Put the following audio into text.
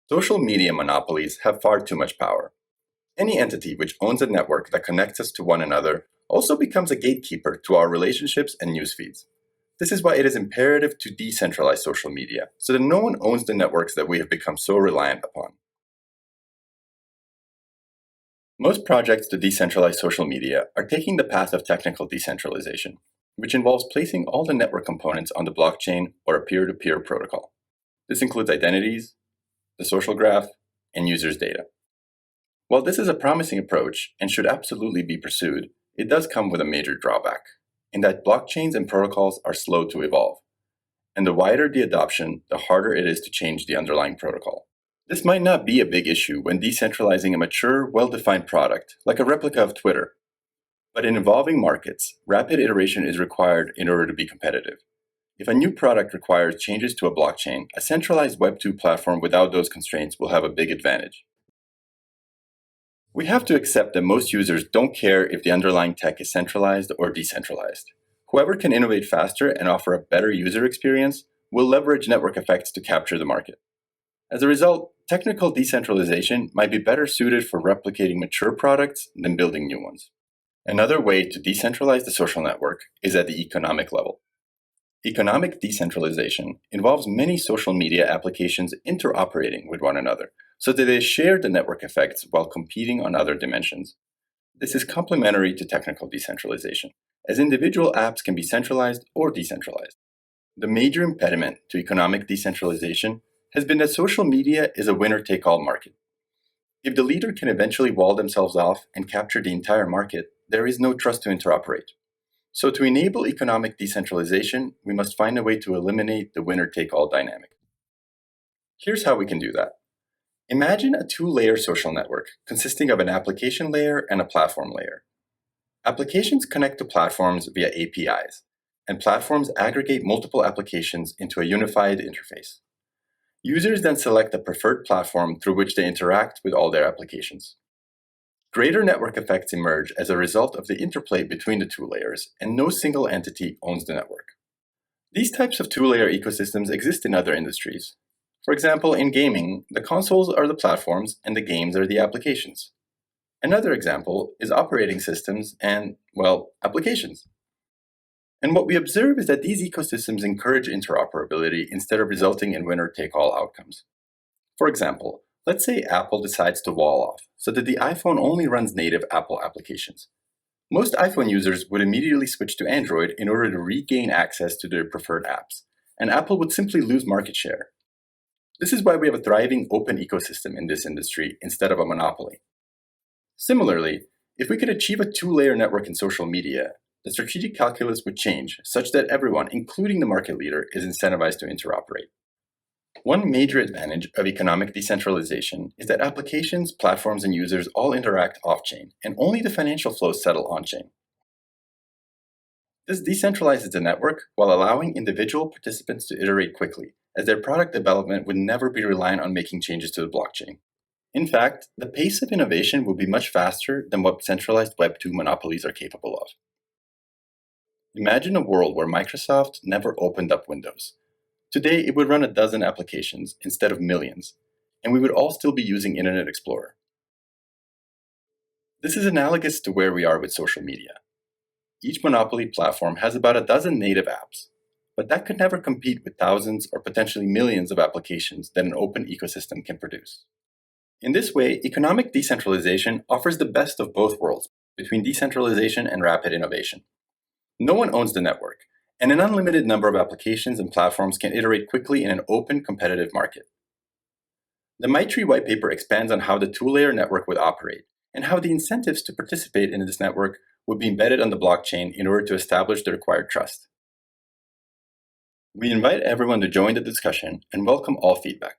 Social media monopolies have far too much power. Any entity which owns a network that connects us to one another also becomes a gatekeeper to our relationships and news feeds. This is why it is imperative to decentralize social media, so that no one owns the networks that we have become so reliant upon. Most projects to decentralize social media are taking the path of technical decentralization, which involves placing all the network components on the blockchain or a peer-to-peer protocol. This includes identities, the social graph, and users' data. While this is a promising approach and should absolutely be pursued, it does come with a major drawback, in that blockchains and protocols are slow to evolve. And the wider the adoption, the harder it is to change the underlying protocol. This might not be a big issue when decentralizing a mature, well-defined product, like a replica of Twitter. But in evolving markets, rapid iteration is required in order to be competitive. If a new product requires changes to a blockchain, a centralized Web2 platform without those constraints will have a big advantage. We have to accept that most users don't care if the underlying tech is centralized or decentralized. Whoever can innovate faster and offer a better user experience will leverage network effects to capture the market. As a result, technical decentralization might be better suited for replicating mature products than building new ones. Another way to decentralize the social network is at the economic level. Economic decentralization involves many social media applications interoperating with one another, so that they share the network effects while competing on other dimensions. This is complementary to technical decentralization, as individual apps can be centralized or decentralized. The major impediment to economic decentralization has been that social media is a winner-take-all market. If the leader can eventually wall themselves off and capture the entire market, there is no trust to interoperate. So to enable economic decentralization, we must find a way to eliminate the winner-take-all dynamic. Here's how we can do that. Imagine a two-layer social network consisting of an application layer and a platform layer. Applications connect to platforms via APIs, and platforms aggregate multiple applications into a unified interface. Users then select a preferred platform through which they interact with all their applications. Greater network effects emerge as a result of the interplay between the two layers, and no single entity owns the network. These types of two-layer ecosystems exist in other industries. For example, in gaming, the consoles are the platforms and the games are the applications. Another example is operating systems and, well, applications. And what we observe is that these ecosystems encourage interoperability instead of resulting in winner-take-all outcomes. For example, let's say Apple decides to wall off so that the iPhone only runs native Apple applications. Most iPhone users would immediately switch to Android in order to regain access to their preferred apps, and Apple would simply lose market share. This is why we have a thriving open ecosystem in this industry instead of a monopoly. Similarly, if we could achieve a two-layer network in social media, the strategic calculus would change such that everyone, including the market leader, is incentivized to interoperate. One major advantage of economic decentralization is that applications, platforms, and users all interact off-chain, and only the financial flows settle on-chain. This decentralizes the network while allowing individual participants to iterate quickly, as their product development would never be reliant on making changes to the blockchain. In fact, the pace of innovation would be much faster than what centralized Web2 monopolies are capable of. Imagine a world where Microsoft never opened up Windows. Today, it would run a dozen applications instead of millions, and we would all still be using Internet Explorer. This is analogous to where we are with social media. Each monopoly platform has about a dozen native apps, but that could never compete with thousands or potentially millions of applications that an open ecosystem can produce. In this way, economic decentralization offers the best of both worlds between decentralization and rapid innovation. No one owns the network, and an unlimited number of applications and platforms can iterate quickly in an open, competitive market. The Maitri white paper expands on how the two-layer network would operate, and how the incentives to participate in this network would be embedded on the blockchain in order to establish the required trust. We invite everyone to join the discussion and welcome all feedback.